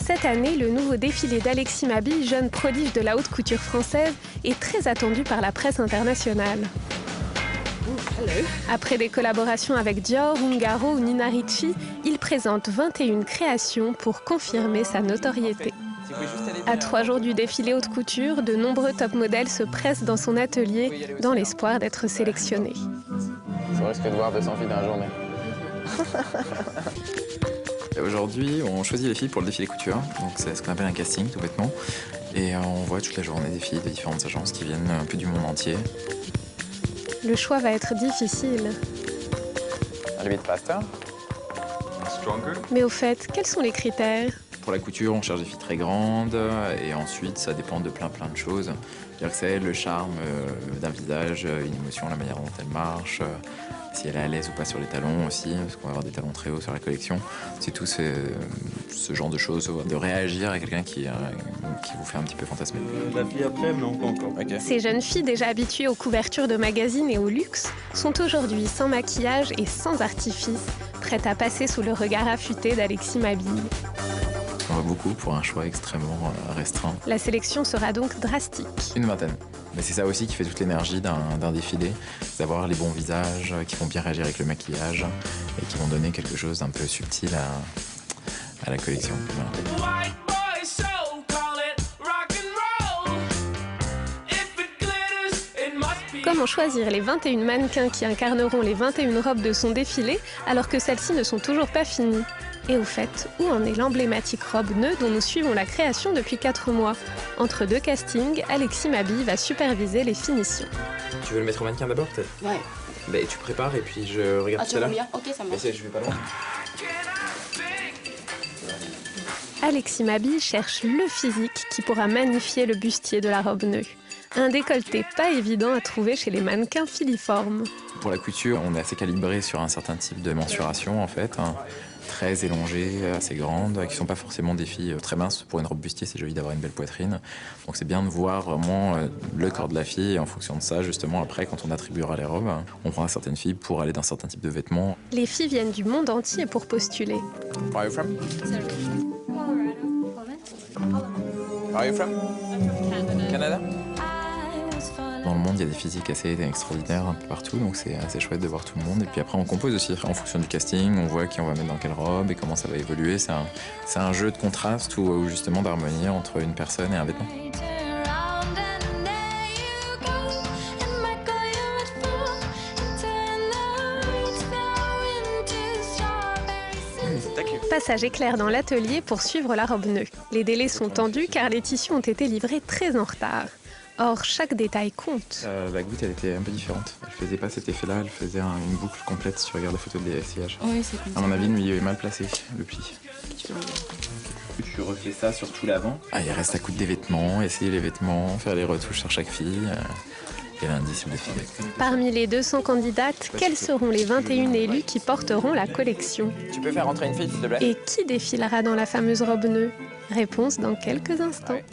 Cette année, le nouveau défilé d'Alexis Mabille, jeune prodige de la haute couture française, est très attendu par la presse internationale. Après des collaborations avec Dior, Ungaro ou Nina Ricci, il présente 21 créations pour confirmer sa notoriété. À 3 jours du défilé haute couture, de nombreux top modèles se pressent dans son atelier dans l'espoir d'être sélectionnés. C'est risque de voir 200 filles dans la journée. Aujourd'hui, on choisit les filles pour le défilé couture. Donc c'est ce qu'on appelle un casting, tout bêtement. Et on voit toute la journée des filles de différentes agences qui viennent un peu du monde entier. Le choix va être difficile. Un limite faster. Mais au fait, quels sont les critères ? Pour la couture, on cherche des filles très grandes. Et ensuite, ça dépend de plein de choses. C'est-à-dire que c'est le charme d'un visage, une émotion, la manière dont elle marche. Si elle est à l'aise ou pas sur les talons aussi, parce qu'on va avoir des talons très hauts sur la collection. C'est tout ce genre de choses, de réagir à quelqu'un qui vous fait un petit peu fantasmer. La fille après, mais pas encore. Okay. Ces jeunes filles déjà habituées aux couvertures de magazines et au luxe sont aujourd'hui sans maquillage et sans artifice, prêtes à passer sous le regard affûté d'Alexis Mabille. On va beaucoup pour un choix extrêmement restreint. La sélection sera donc drastique. Une vingtaine. Mais c'est ça aussi qui fait toute l'énergie d'un défilé, c'est d'avoir les bons visages qui vont bien réagir avec le maquillage et qui vont donner quelque chose d'un peu subtil à la collection. Voilà. Comment choisir les 21 mannequins qui incarneront les 21 robes de son défilé alors que celles-ci ne sont toujours pas finies ? Et au fait, où en est l'emblématique robe nœud dont nous suivons la création depuis 4 mois ? Entre 2 castings, Alexis Mabille va superviser les finitions. Tu veux le mettre au mannequin d'abord peut-être ? Ouais. Ben, tu prépares et puis je regarde tout à l'heure. Ok, ça marche. Je vais pas loin. Alexis Mabille cherche le physique qui pourra magnifier le bustier de la robe nœud. Un décolleté pas évident à trouver chez les mannequins filiformes. Pour la couture, on est assez calibré sur un certain type de mensuration en fait. Très élongées, assez grandes, qui ne sont pas forcément des filles très minces. Pour une robe bustier, c'est joli d'avoir une belle poitrine. Donc c'est bien de voir vraiment le corps de la fille. Et en fonction de ça, justement, après, quand on attribuera les robes, on prendra certaines filles pour aller d'un certain type de vêtements. Les filles viennent du monde entier pour postuler. Where are you from? Where are you from? Canada? Dans le monde, il y a des physiques assez extraordinaires un peu partout, donc c'est assez chouette de voir tout le monde. Et puis après, on compose aussi en fonction du casting, on voit qui on va mettre dans quelle robe et comment ça va évoluer. C'est un jeu de contraste ou justement d'harmonie entre une personne et un vêtement. Passage éclair dans l'atelier pour suivre la robe nœud. Les délais sont tendus car les tissus ont été livrés très en retard. Or, chaque détail compte. La goutte, elle était un peu différente. Elle faisait pas cet effet-là, elle faisait une boucle complète si tu regardes la photo de sillage. Oui, c'est comme ça. À mon avis, le milieu est mal placé, le pli. Tu refais ça sur tout l'avant. Il reste à coudre des vêtements, essayer les vêtements, faire les retouches sur chaque fille. Et lundi sur le défilé. Parmi les 200 candidates, quelles seront les 21 élues qui porteront la collection ? Tu peux faire rentrer une fille, s'il te plaît? Et qui défilera dans la fameuse robe nœud ? Réponse dans quelques instants. Ouais.